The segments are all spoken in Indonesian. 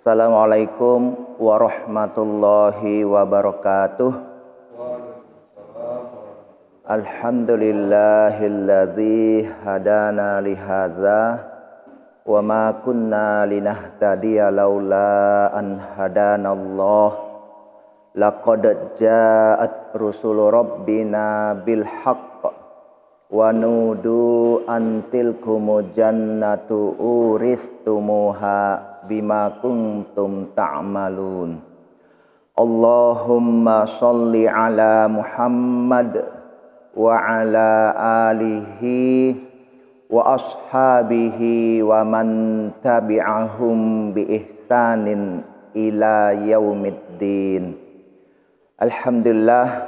Assalamualaikum warahmatullahi wabarakatuh. Alhamdulillahilladzi hadana lihadza wa ma kunna linahtadiya laula an hadanallah. Laqad ja'at rusulu rabbina bil haqq wa nudu an tilkumu jannatu uristumuha bima kuntum ta'malun. Allahumma sholli ala Muhammad wa ala alihi wa ashabihi wa man tabi'ahum bi ihsanin ila yaumiddin. Alhamdulillah,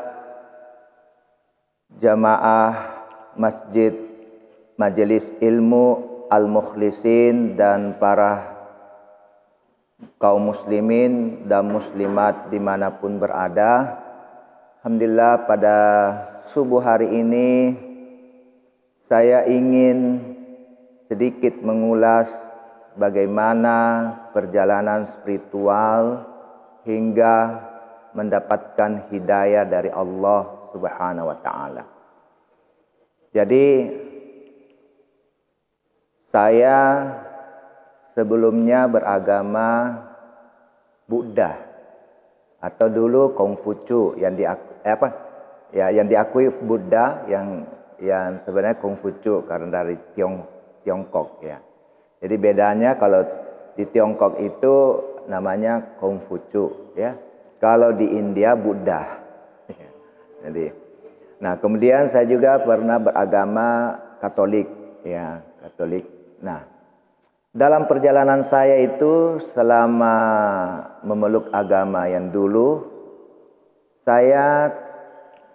jamaah Masjid Majelis Ilmu Al-Mukhlisin dan para kaum muslimin dan muslimat dimanapun berada. Alhamdulillah, pada subuh hari ini saya ingin sedikit mengulas bagaimana perjalanan spiritual hingga mendapatkan hidayah dari Allah Subhanahu wa ta'ala. Jadi saya sebelumnya beragama Buddha atau dulu Konghucu yang diakui Buddha yang sebenarnya Konghucu karena dari Tiongkok ya. Jadi bedanya kalau di Tiongkok itu namanya Konghucu ya. Kalau di India Buddha. Jadi, nah kemudian saya juga pernah beragama Katolik ya, Katolik. Nah, dalam perjalanan saya itu selama memeluk agama yang dulu, saya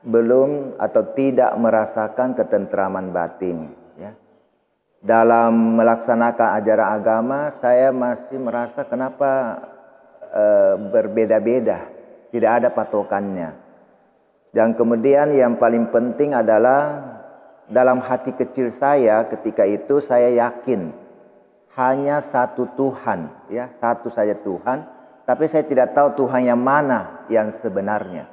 belum atau tidak merasakan ketentraman batin ya. Dalam melaksanakan ajaran agama saya masih merasa kenapa berbeda-beda, tidak ada patokannya. Dan kemudian yang paling penting adalah dalam hati kecil saya ketika itu saya yakin hanya satu Tuhan ya, satu saja Tuhan, tapi saya tidak tahu Tuhan yang mana yang sebenarnya.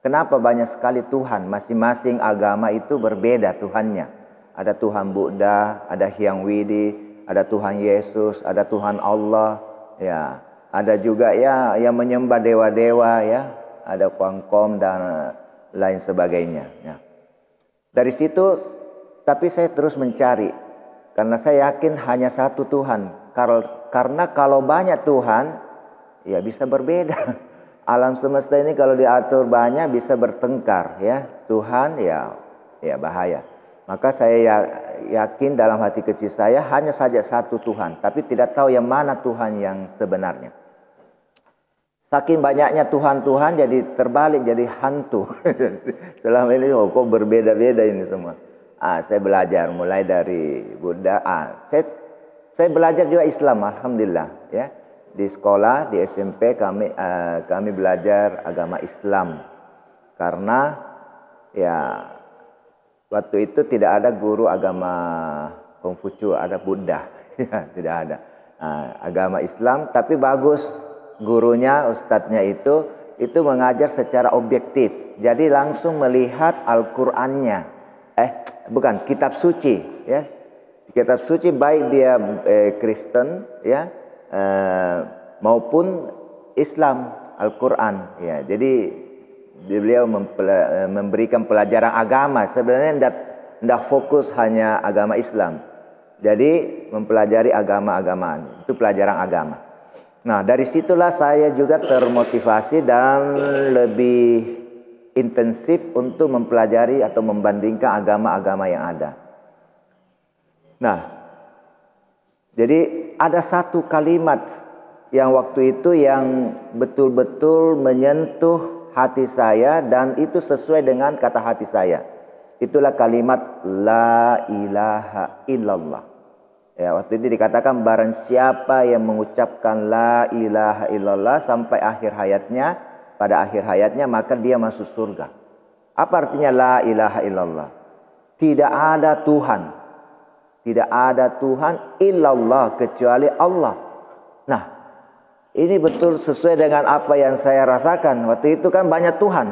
Kenapa banyak sekali Tuhan? Masing-masing agama itu berbeda Tuhannya. Ada Tuhan Buddha, ada Hyang Widi, ada Tuhan Yesus, ada Tuhan Allah ya. Ada juga ya yang menyembah dewa-dewa ya, ada Kuangkom dan lain sebagainya ya. Dari situ tapi saya terus mencari karena saya yakin hanya satu Tuhan. Karena kalau banyak Tuhan ya bisa berbeda. Alam semesta ini kalau diatur banyak bisa bertengkar ya. Tuhan ya bahaya. Maka saya yakin dalam hati kecil saya hanya saja satu Tuhan, tapi tidak tahu yang mana Tuhan yang sebenarnya. Saking banyaknya Tuhan-Tuhan jadi terbalik, jadi hantu. Selama ini kok berbeda-beda ini semua. Saya belajar mulai dari Buddha. Saya belajar juga Islam, alhamdulillah ya. Di sekolah, di SMP kami belajar agama Islam. Karena ya waktu itu tidak ada guru agama Konghucu, ada Buddha. Tidak ada. Agama Islam tapi bagus. Gurunya, ustadznya itu mengajar secara objektif. Jadi langsung melihat Al-Qur'annya. Bukan, kitab suci ya. Kitab suci baik dia Kristen ya maupun Islam, Al-Qur'an ya. Jadi beliau memberikan pelajaran agama. Sebenarnya tidak fokus hanya agama Islam. Jadi mempelajari agama-agamaan. Itu pelajaran agama. Nah, dari situlah saya juga termotivasi dan lebih intensif untuk mempelajari atau membandingkan agama-agama yang ada. Nah, jadi ada satu kalimat yang waktu itu yang betul-betul menyentuh hati saya dan itu sesuai dengan kata hati saya. Itulah kalimat la ilaha illallah. Ya, waktu itu dikatakan barang siapa yang mengucapkan la ilaha illallah sampai akhir hayatnya, pada akhir hayatnya maka dia masuk surga. Apa artinya la ilaha illallah? Tidak ada Tuhan. Tidak ada Tuhan illallah kecuali Allah. Nah, ini betul sesuai dengan apa yang saya rasakan. Waktu itu kan banyak Tuhan.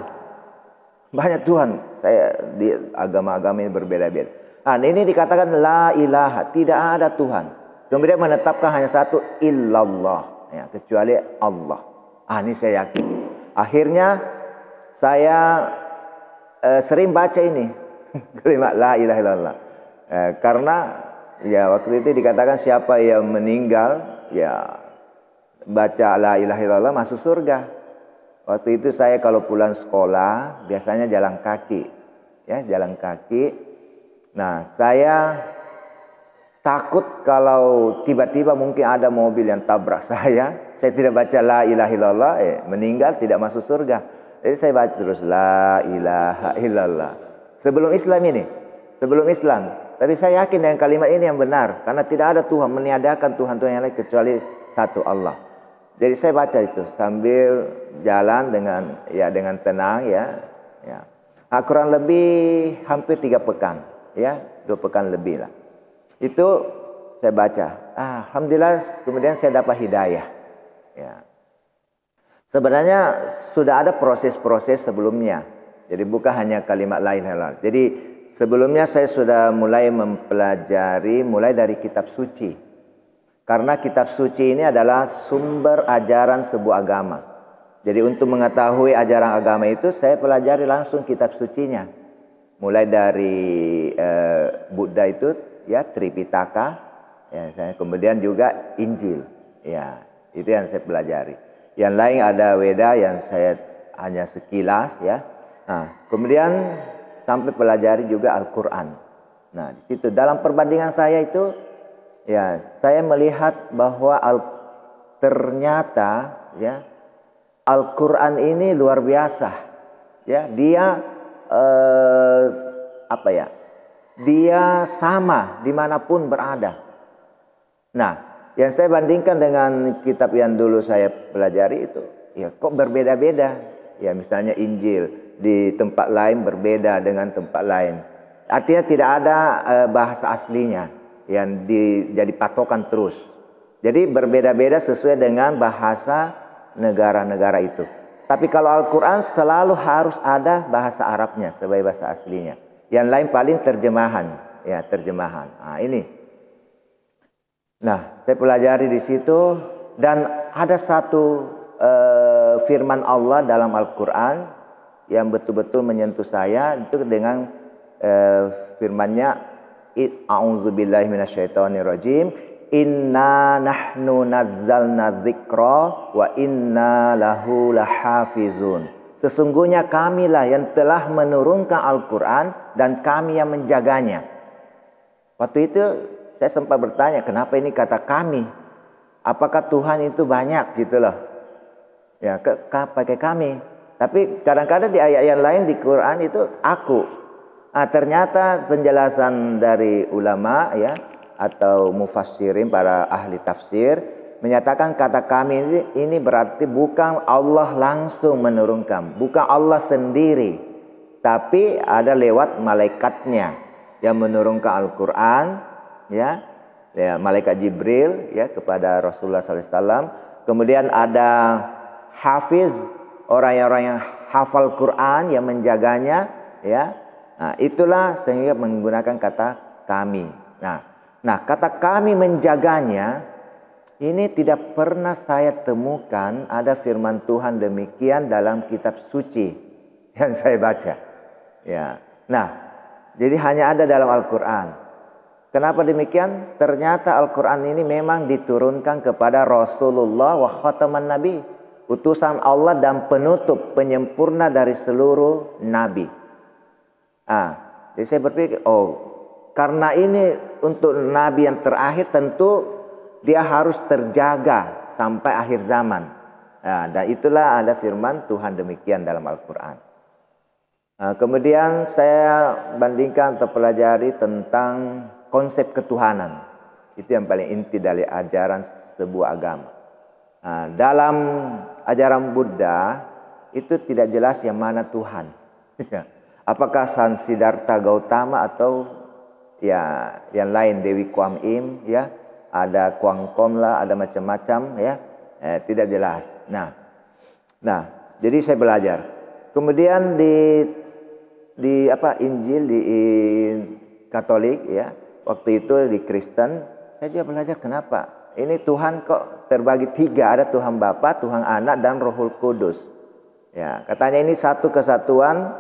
Banyak Tuhan. Saya di agama-agama ini berbeda-beda. Nah, ini dikatakan la ilaha, tidak ada Tuhan. Kemudian menetapkan hanya satu, illallah, ya, kecuali Allah. Ini saya yakin. Akhirnya saya sering baca ini kalimat la ilaha illallah. Karena ya waktu itu dikatakan siapa yang meninggal ya baca la ilaha illallah masuk surga. Waktu itu saya kalau pulang sekolah biasanya jalan kaki, ya jalan kaki. Nah saya takut kalau tiba-tiba mungkin ada mobil yang tabrak saya. Saya tidak baca la ilaha illallah, meninggal tidak masuk surga. Jadi saya baca terus la ilaha illallah. Sebelum Islam ini, sebelum Islam. Tapi saya yakin dengan kalimat ini yang benar, karena tidak ada Tuhan, meniadakan Tuhan-Tuhan yang lain kecuali satu Allah. Jadi saya baca itu sambil jalan dengan tenang ya. Kurang lebih hampir 3 pekan, ya 2 pekan lebih lah. Itu saya baca. Alhamdulillah kemudian saya dapat hidayah. Ya. Sebenarnya sudah ada proses-proses sebelumnya. Jadi bukan hanya kalimat la ilaha illallah. Jadi sebelumnya saya sudah mulai mempelajari mulai dari kitab suci. Karena kitab suci ini adalah sumber ajaran sebuah agama. Jadi untuk mengetahui ajaran agama itu saya pelajari langsung kitab sucinya. Mulai dari Buddha itu ya Tripitaka, ya, kemudian juga Injil. Ya, itu yang saya pelajari. Yang lain ada Weda yang saya hanya sekilas ya. Kemudian sampai pelajari juga Al-Qur'an. Nah, di situ dalam perbandingan saya itu ya, saya melihat bahwa ternyata ya Al-Qur'an ini luar biasa. Ya, dia dia sama dimanapun berada. Nah, yang saya bandingkan dengan kitab yang dulu saya pelajari itu, ya kok berbeda-beda. Ya, misalnya Injil di tempat lain berbeda dengan tempat lain. Artinya tidak ada bahasa aslinya yang jadi patokan terus. Jadi berbeda-beda sesuai dengan bahasa negara-negara itu. Tapi kalau Al-Quran selalu harus ada bahasa Arabnya sebagai bahasa aslinya. Yang lain paling terjemahan, ya terjemahan. Ini. Nah, saya pelajari di situ dan ada satu firman Allah dalam Al-Quran yang betul-betul menyentuh saya itu dengan firman-Nya A'udzubillahi minasyaitonirrajim. Inna nahnu nazzalna dzikra wa inna lahu lahafizun. Sesungguhnya kamilah yang telah menurunkan Al-Quran dan kami yang menjaganya. Waktu itu saya sempat bertanya, kenapa ini kata kami? Apakah Tuhan itu banyak gitu loh? Ya, pakai kami. Tapi kadang-kadang di ayat yang lain di Quran itu aku. Ternyata penjelasan dari ulama ya atau mufassirin para ahli tafsir menyatakan kata kami ini berarti bukan Allah langsung menurunkan, bukan Allah sendiri, tapi ada lewat malaikatnya yang menurunkan Al-Quran ya, malaikat Jibril ya kepada Rasulullah SAW. Kemudian ada hafiz, orang-orang yang hafal Quran yang menjaganya ya. Nah, itulah sehingga menggunakan kata kami. Nah, kata kami menjaganya ini tidak pernah saya temukan ada firman Tuhan demikian dalam kitab suci yang saya baca. Ya. Nah, jadi hanya ada dalam Al-Quran. Kenapa demikian? Ternyata Al-Quran ini memang diturunkan kepada Rasulullah wa khataman Nabi, utusan Allah dan penutup penyempurna dari seluruh nabi. Jadi saya berpikir, karena ini untuk nabi yang terakhir tentu dia harus terjaga sampai akhir zaman. Dan itulah ada firman Tuhan demikian dalam Al-Quran. Kemudian saya bandingkan atau pelajari tentang konsep ketuhanan. Itu yang paling inti dari ajaran sebuah agama. Dalam ajaran Buddha itu tidak jelas yang mana Tuhan. Apakah Sang Siddhartha Gautama atau ya yang lain, Dewi Kuan Im ya, ada Kuang Kom lah, ada macam-macam ya. Tidak jelas. Nah, jadi saya belajar. Kemudian di Injil di Katolik ya, waktu itu di Kristen saya juga belajar kenapa ini Tuhan kok terbagi 3, ada Tuhan Bapa, Tuhan Anak dan Roh Kudus. Ya, katanya ini satu kesatuan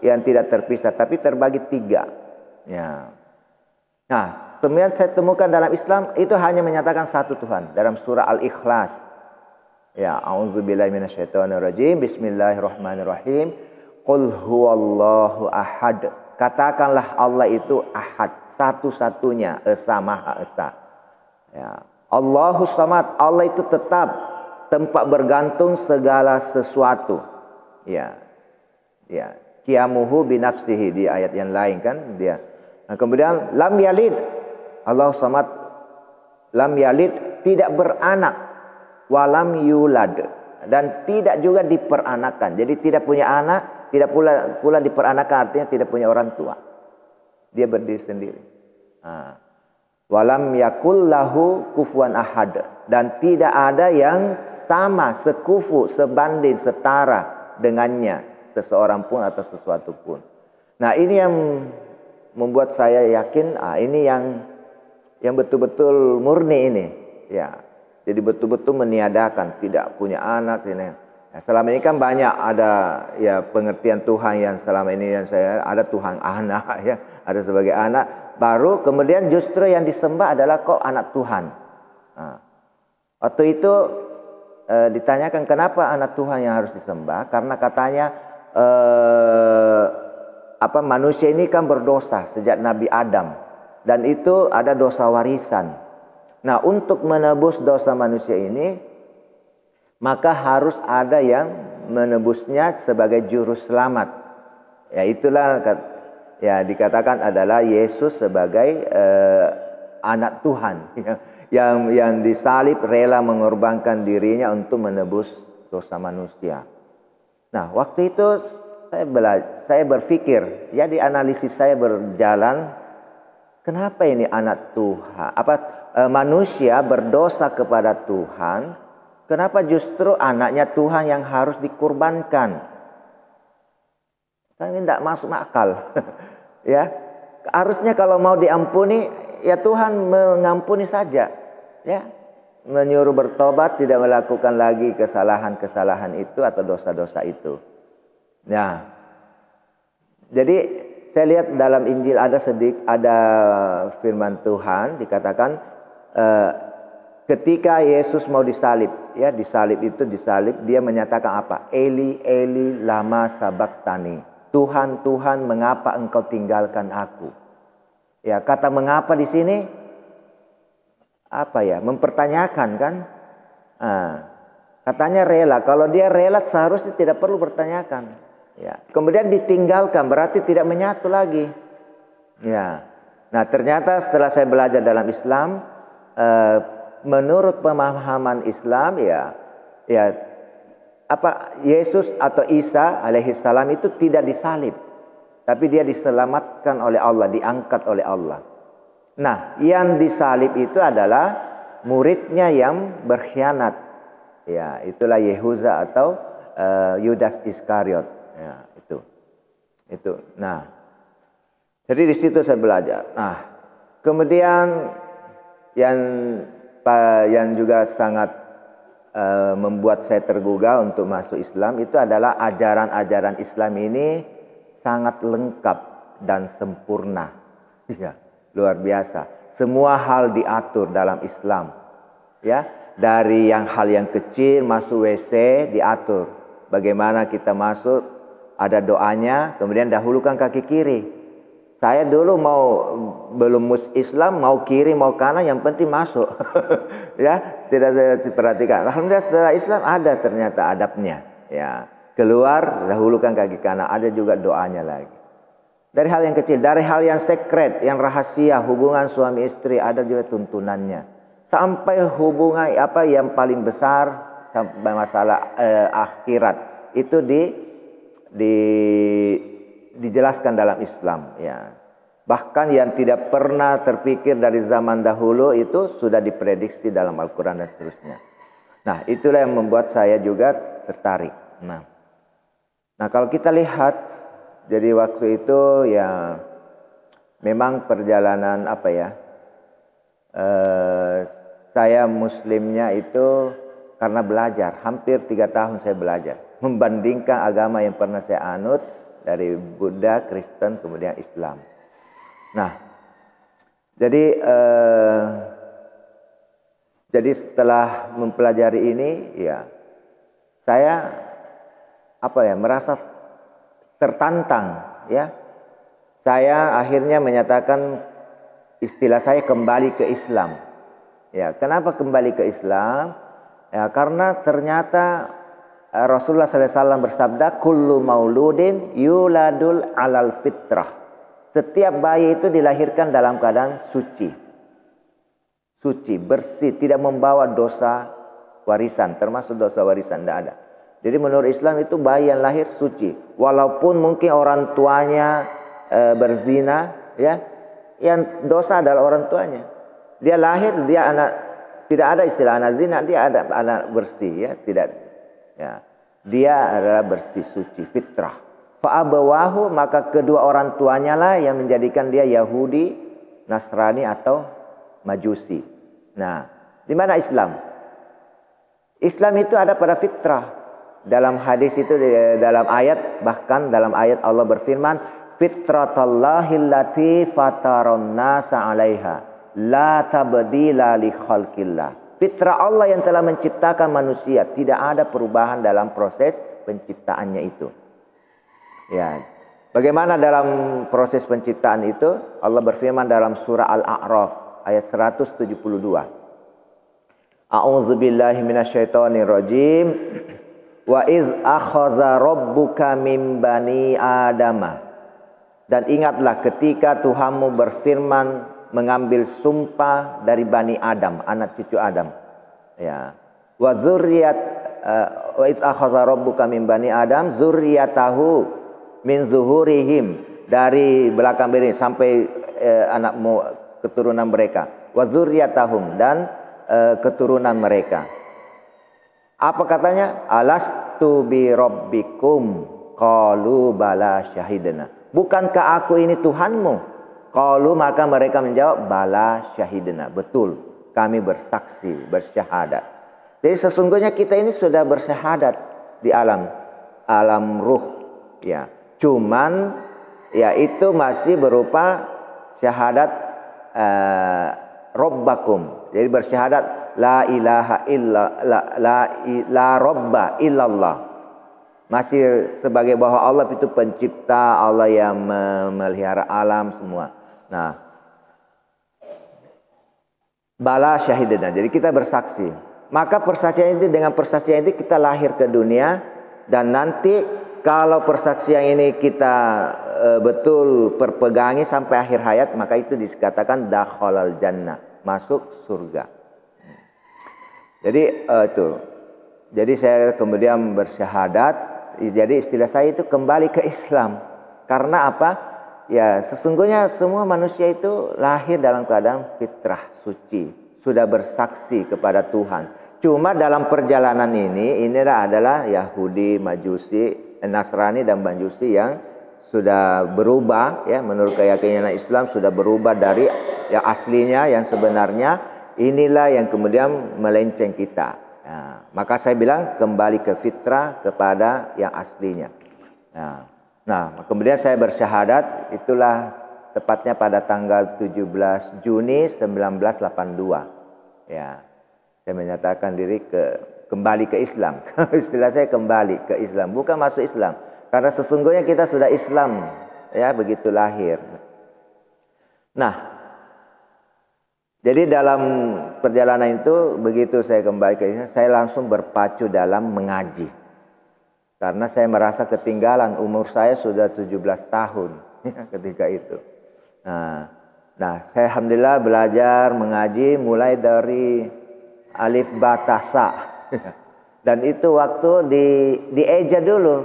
yang tidak terpisah tapi terbagi 3. Ya. Nah, kemudian saya temukan dalam Islam itu hanya menyatakan satu Tuhan dalam surah Al-Ikhlas. Ya, a'udzubillahi minasyaitonirrajim. Bismillahirrahmanirrahim. Qul huwallahu ahad. Katakanlah Allah itu ahad, satu-satunya, esa, maha esa. Ya. Allahus samad, Allah itu tetap tempat bergantung segala sesuatu. Ya. Ya. Qiyamuhu binafsihi di ayat yang lain kan dia. Nah, kemudian lam yalid, Allahus samad lam yalid, tidak beranak, walam yulad, dan tidak juga diperanakan. Jadi tidak punya anak, tidak pula diperanakan, artinya tidak punya orang tua. Dia berdiri sendiri. Walam yakul lahu kufuwan ahad, dan tidak ada yang sama, sekufu, sebanding, setara dengannya seseorang pun atau sesuatu pun. Nah, ini yang membuat saya yakin, ini yang betul-betul murni ini, ya. Jadi betul-betul meniadakan, tidak punya anak. Nah, selama ini kan banyak ada ya pengertian Tuhan yang selama ini yang saya ada Tuhan anak ya, ada sebagai anak. Baru kemudian justru yang disembah adalah kok anak Tuhan. Nah, waktu itu ditanyakan kenapa anak Tuhan yang harus disembah? Karena katanya manusia ini kan berdosa sejak Nabi Adam dan itu ada dosa warisan. Nah, untuk menebus dosa manusia ini maka harus ada yang menebusnya sebagai juru selamat. Ya, itulah ya dikatakan adalah Yesus sebagai anak Tuhan yang disalib, rela mengorbankan dirinya untuk menebus dosa manusia. Nah, waktu itu saya berpikir, ya di analisis saya berjalan, kenapa ini anak Tuhan, manusia berdosa kepada Tuhan, kenapa justru anaknya Tuhan yang harus dikurbankan? Kan ini tidak masuk akal. Ya, harusnya kalau mau diampuni, ya Tuhan mengampuni saja. Ya, menyuruh bertobat, tidak melakukan lagi kesalahan-kesalahan itu atau dosa-dosa itu. Nah, jadi saya lihat dalam Injil ada firman Tuhan dikatakan ketika Yesus mau disalib, ya disalib dia menyatakan apa? Eli Eli lama sabachthani. Tuhan Tuhan mengapa engkau tinggalkan aku? Ya, kata mengapa di sini apa ya? Mempertanyakan kan? Katanya rela. Kalau dia rela seharusnya tidak perlu bertanyakan. Ya. Kemudian ditinggalkan berarti tidak menyatu lagi. Ya. Nah, ternyata setelah saya belajar dalam Islam, menurut pemahaman Islam Yesus atau Isa alaihissalam itu tidak disalib, tapi dia diselamatkan oleh Allah, diangkat oleh Allah. Nah, yang disalib itu adalah muridnya yang berkhianat. Ya, itulah Yehuda atau Yudas Iskariot. Ya, itu. Nah, jadi di situ saya belajar. Nah, kemudian yang juga sangat membuat saya tergugah untuk masuk Islam itu adalah ajaran-ajaran Islam ini sangat lengkap dan sempurna. Ya, luar biasa. Semua hal diatur dalam Islam. Ya, dari hal yang kecil masuk WC diatur. Bagaimana kita masuk, ada doanya, kemudian dahulukan kaki kiri. Saya dulu belum Islam, mau kiri mau kanan, yang penting masuk. Ya, tidak saya perhatikan. Alhamdulillah setelah Islam ada ternyata adabnya. Ya, keluar dahulukan kaki kanan, ada juga doanya lagi. Dari hal yang kecil, dari hal yang sekret, yang rahasia, hubungan suami istri ada juga tuntunannya. Sampai hubungan yang paling besar sampai masalah akhirat itu dijelaskan dalam Islam, ya. Bahkan yang tidak pernah terpikir dari zaman dahulu itu sudah diprediksi dalam Al-Quran dan seterusnya. Nah, itulah yang membuat saya juga tertarik. Nah, kalau kita lihat, jadi waktu itu ya memang perjalanan saya muslimnya itu karena belajar. Hampir 3 tahun saya belajar. Membandingkan agama yang pernah saya anut dari Buddha, Kristen, kemudian Islam. Nah, jadi setelah mempelajari ini, ya saya merasa tertantang, ya. Saya akhirnya menyatakan istilah saya kembali ke Islam. Ya, kenapa kembali ke Islam? Ya, karena ternyata Rasulullah SAW bersabda, kullu mauludin yuladul alal fitrah. Setiap bayi itu dilahirkan dalam keadaan suci, bersih, tidak membawa dosa warisan, termasuk dosa warisan tidak ada. Jadi menurut Islam itu bayi yang lahir suci, walaupun mungkin orang tuanya berzina, ya, yang dosa adalah orang tuanya. Dia lahir, dia anak, tidak ada istilah anak zina, dia ada anak bersih, ya, tidak, ya, dia adalah bersih, suci, fitrah. Fa'abawahu, maka kedua orang tuanya lah yang menjadikan dia Yahudi, Nasrani atau Majusi. Nah, di mana Islam? Islam itu ada pada fitrah. Dalam hadis itu, dalam ayat, bahkan dalam ayat Allah berfirman, fitratallahi fataron nasa 'alaiha la tabdila li khalqillah. Fitrah Allah yang telah menciptakan manusia, tidak ada perubahan dalam proses penciptaannya itu. Ya. Bagaimana dalam proses penciptaan itu? Allah berfirman dalam surah Al-A'raf ayat 172. A'udzubillahi minasyaitonirrajim. Wa iz akhadha rabbuka min bani adama. Dan ingatlah ketika Tuhanmu berfirman mengambil sumpah dari Bani Adam, anak cucu Adam. Ya. Wa iz akhadha rabbuka min bani Adam zurriyatahu min zuhurihim, dari belakang beri sampai anakmu, keturunan mereka. Wa zurriyatahum, dan keturunan mereka. Apa katanya? Alastu bi rabbikum qalu bala syahidna. Bukankah aku ini Tuhanmu? Qalu, maka mereka menjawab bala syahidna. Betul, kami bersaksi, bersyahadat. Jadi sesungguhnya kita ini sudah bersyahadat di alam ruh, ya. Cuman ya itu masih berupa syahadat Rabbakum. Jadi bersyahadat la ilaha illa la robba illallah. Masih sebagai bahwa Allah itu pencipta, Allah yang memelihara alam semua. Nah, bala syahidana. Jadi kita bersaksi. Maka persaksian itu, dengan persaksian itu kita lahir ke dunia, dan nanti kalau persaksian ini kita betul perpegangi sampai akhir hayat, maka itu dikatakan dakhalal jannah, masuk surga. Jadi itu. Jadi saya kemudian bersyahadat. Jadi istilah saya itu kembali ke Islam. Karena apa? Ya sesungguhnya semua manusia itu lahir dalam keadaan fitrah suci, sudah bersaksi kepada Tuhan. Cuma dalam perjalanan ini adalah Yahudi, Majusi, Nasrani dan Majusi yang sudah berubah, ya, menurut keyakinan Islam sudah berubah dari yang aslinya, yang sebenarnya. Inilah yang kemudian melenceng kita. Nah, maka saya bilang kembali ke fitrah, kepada yang aslinya. Nah, kemudian saya bersyahadat, itulah tepatnya pada tanggal 17 Juni 1982. Ya, saya menyatakan diri kembali ke Islam. Istilah saya kembali ke Islam, bukan masuk Islam. Karena sesungguhnya kita sudah Islam, ya, begitu lahir. Nah, jadi dalam perjalanan itu, begitu saya kembali ke Islam, saya langsung berpacu dalam mengaji. Karena saya merasa ketinggalan, umur saya sudah 17 tahun ketika itu. Nah, saya alhamdulillah belajar mengaji mulai dari alif ba ta sa. Dan itu waktu dieja dulu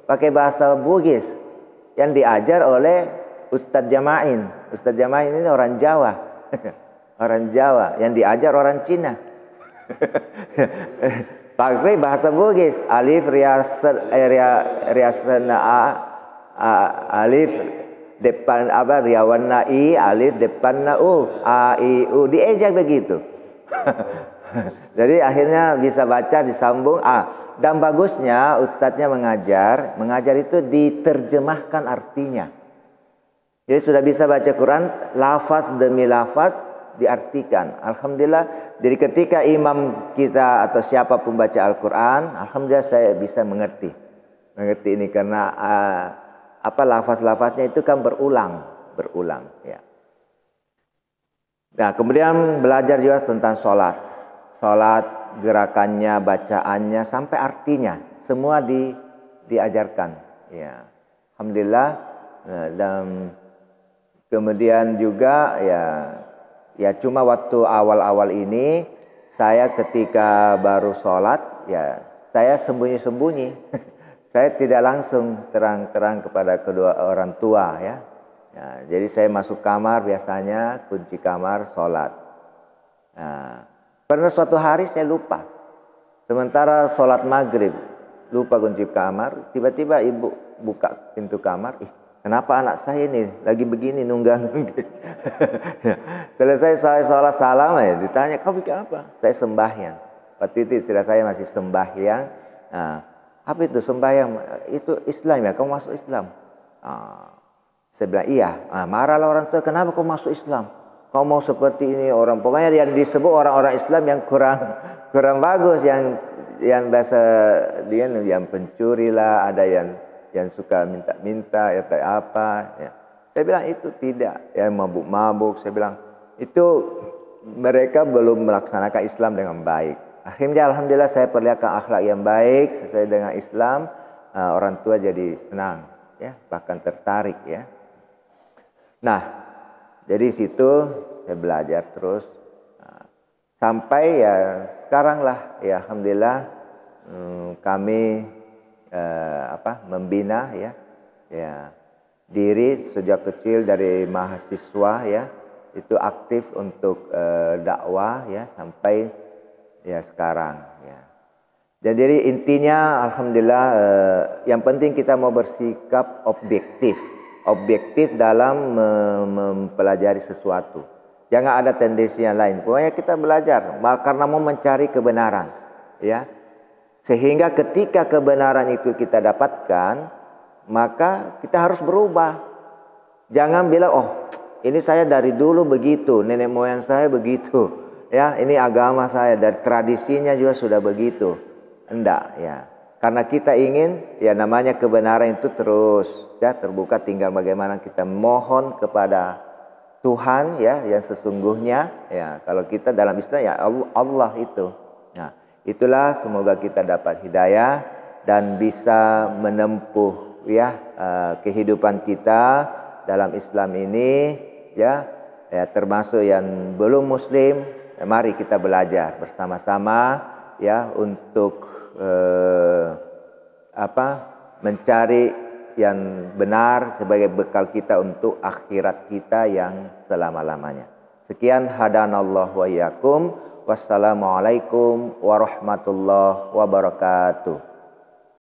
pakai bahasa Bugis yang diajar oleh Ustadz Jamain. Ustadz Jamain ini orang Jawa. Orang Jawa yang diajar orang Cina. Pakai bahasa Bugis. Alif riasana alif depan apa riawana i, alif depan na u, a i u, diejak begitu. Jadi akhirnya bisa baca disambung a. Dan bagusnya ustadznya mengajar itu diterjemahkan artinya. Jadi sudah bisa baca Quran lafaz demi lafaz diartikan. Alhamdulillah. Jadi ketika imam kita atau siapapun baca Al-Quran, alhamdulillah saya bisa mengerti ini karena lafaz-lafaznya itu kan berulang ya. Nah, kemudian belajar juga tentang sholat, gerakannya, bacaannya sampai artinya semua diajarkan ya. Alhamdulillah. Dan kemudian juga ya cuma waktu awal-awal ini saya ketika baru sholat ya saya sembunyi-sembunyi. Saya tidak langsung terang-terang kepada kedua orang tua ya. Jadi saya masuk kamar biasanya kunci kamar sholat. Nah, pernah suatu hari saya lupa. Sementara sholat maghrib lupa kunci kamar, tiba-tiba ibu buka pintu kamar. Kenapa anak saya ini lagi begini nunggang? Selesai saya sholat salam ya ditanya, kau bikin apa? Saya sembahyang. Waktu itu istilah saya masih sembahyang. Nah, apa itu sembahyang? Itu Islam ya, kau masuk Islam. Saya bilang iya. Marahlah orang tua, kenapa kau masuk Islam? Kau mau seperti ini orang, pokoknya yang disebut orang-orang Islam yang kurang bagus, yang bahasa dia yang pencuri lah, ada yang suka minta-minta atau apa ya. Saya bilang itu tidak, yang mabuk-mabuk. Saya bilang itu mereka belum melaksanakan Islam dengan baik. Akhirnya alhamdulillah saya perlihatkan akhlak yang baik sesuai dengan Islam. Orang tua jadi senang ya, bahkan tertarik ya. Nah, dari situ saya belajar terus sampai ya sekarang lah ya alhamdulillah kami membina ya diri sejak kecil dari mahasiswa ya, itu aktif untuk dakwah ya sampai ya sekarang ya. Dan jadi intinya alhamdulillah yang penting kita mau bersikap objektif dalam mempelajari sesuatu. Jangan ada tendensi yang lain. Pokoknya kita belajar karena mau mencari kebenaran ya. Sehingga ketika kebenaran itu kita dapatkan, maka kita harus berubah. Jangan bilang, oh ini saya dari dulu begitu, nenek moyang saya begitu. Ya, ini agama saya, dari tradisinya juga sudah begitu. Enggak ya. Karena kita ingin, ya namanya kebenaran itu terus ya terbuka, tinggal bagaimana kita mohon kepada Tuhan ya yang sesungguhnya ya. Kalau kita dalam Islam ya Allah itu. Nah, itulah semoga kita dapat hidayah dan bisa menempuh ya kehidupan kita dalam Islam ini ya termasuk yang belum muslim. Mari kita belajar bersama-sama ya untuk mencari yang benar sebagai bekal kita untuk akhirat kita yang selama-lamanya. Sekian, hadanallahu wa iyyakum. Wassalamualaikum warahmatullahi wabarakatuh.